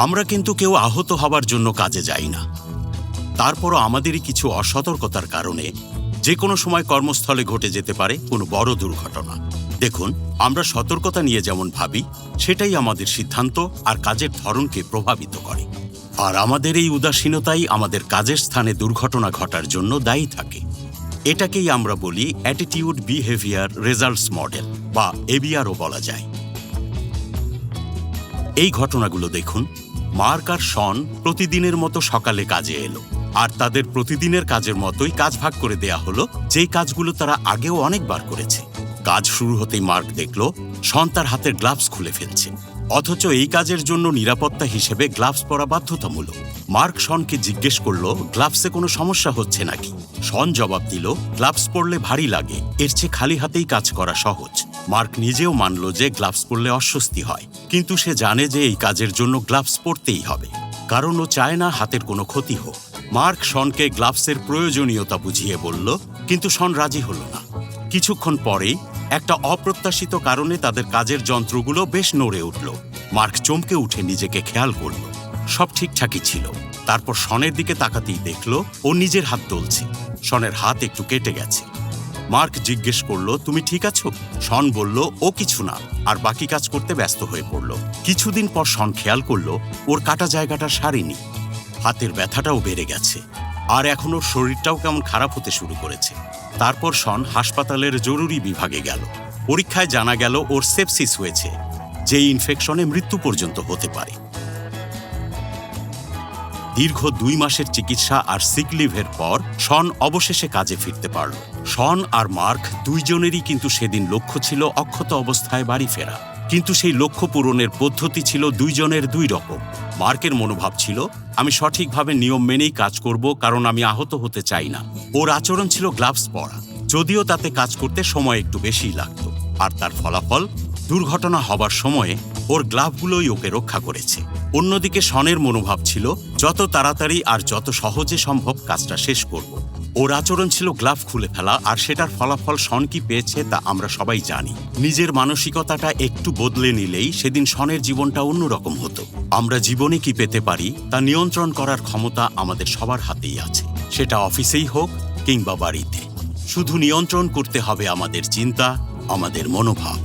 আমরা কিন্তু কেউ আহত হবার জন্য কাজে যাই না। তারপরও আমাদেরই কিছু অসতর্কতার কারণে যে কোনো সময় কর্মস্থলে ঘটে যেতে পারে কোনো বড় দুর্ঘটনা। দেখুন, আমরা সতর্কতা নিয়ে যেমন ভাবি, সেটাই আমাদের সিদ্ধান্ত আর কাজের ধরনকে প্রভাবিত করে। আর আমাদের এই উদাসীনতাই আমাদের কাজের স্থানে দুর্ঘটনা ঘটার জন্য দায়ী থাকে। এটাকেই আমরা বলি অ্যাটিটিউড বিহেভিয়ার রেজাল্টস মডেল, বা এবিআরও বলা যায়। এই ঘটনাগুলো দেখুন। মার্ক আর শন প্রতিদিনের মতো সকালে কাজে এলো, আর তাদের প্রতিদিনের কাজের মতোই কাজ ভাগ করে দেয়া হলো, যেই কাজগুলো তারা আগেও অনেকবার করেছে। কাজ শুরু হতেই মার্ক দেখল শন তার হাতের গ্লাভস খুলে ফেলছে, অথচ এই কাজের জন্য নিরাপত্তা হিসেবে গ্লাভস পরা বাধ্যতামূলক। মার্ক শনকে জিজ্ঞেস করল গ্লাভসে কোনো সমস্যা হচ্ছে নাকি। শন জবাব দিল, গ্লাভস পরলে ভারী লাগে, এর চেয়ে খালি হাতেই কাজ করা সহজ। মার্ক নিজেও মানল যে গ্লাভস পরলে অস্বস্তি হয়, কিন্তু সে জানে যে এই কাজের জন্য গ্লাভস পরতেই হবে, কারণ ও চায় না হাতের কোনো ক্ষতি হোক। মার্ক শনকে গ্লাভসের প্রয়োজনীয়তা বুঝিয়ে বলল, কিন্তু শন রাজি হল না। কিছুক্ষণ পরেই একটা অপ্রত্যাশিত কারণে তাদের কাজের যন্ত্রগুলো বেশ নড়ে উঠল। মার্ক চমকে উঠে নিজেকে খেয়াল করল, সব ঠিকঠাকই ছিল। তারপর শনের দিকে তাকাতেই দেখল ও নিজের হাত তুলছে। শনের হাত একটু কেটে গেছে। মার্ক জিজ্ঞেস করল, তুমি ঠিক আছো? শন বলল, ও কিছু না, আর বাকি কাজ করতে ব্যস্ত হয়ে পড়ল। কিছুদিন পর শন খেয়াল করল ওর কাটা জায়গাটা সারেনি, হাতের ব্যথাটাও বেড়ে গেছে, আর এখন ওর শরীরটাও কেমন খারাপ হতে শুরু করেছে। তারপর শন হাসপাতালের জরুরি বিভাগে গেল। পরীক্ষায় জানা গেল ওর সেপসিস হয়েছে, যেই ইনফেকশনে মৃত্যু পর্যন্ত হতে পারে। দীর্ঘ 2 মাসের চিকিৎসা আর সিক লিভের পর শন অবশেষে কাজে ফিরতে পারল। শন আর মার্ক দুইজনেরই কিন্তু সেদিন লক্ষ্য ছিল অক্ষত অবস্থায় বাড়ি ফেরা, কিন্তু সেই লক্ষ্য পূরণের পদ্ধতি ছিল দুইজনের 2 রকম। মার্কের মনোভাব ছিল, আমি সঠিকভাবে নিয়ম মেনেই কাজ করব, কারণ আমি আহত হতে চাই না। ওর আচরণ ছিল গ্লাভস পরা, যদিও তাতে কাজ করতে সময় একটু বেশিই লাগত। আর তার ফলাফল, দুর্ঘটনা হবার সময়ে ওর গ্লাভগুলোই ওকে রক্ষা করেছে। অন্যদিকে শনের মনোভাব ছিল, যত তাড়াতাড়ি আর যত সহজে সম্ভব কাজটা শেষ করব। ওর আচরণ ছিল গ্লাভ খুলে ফেলা, আর সেটার ফলাফল শন কি পেয়েছে তা আমরা সবাই জানি। নিজের মানসিকতাটা একটু বদলে নিলেই সেদিন শনের জীবনটা অন্যরকম হতো। আমরা জীবনে কি পেতে পারি তা নিয়ন্ত্রণ করার ক্ষমতা আমাদের সবার হাতেই আছে, সেটা অফিসেই হোক কিংবা বাড়িতে। শুধু নিয়ন্ত্রণ করতে হবে আমাদের চিন্তা, আমাদের মনোভাব।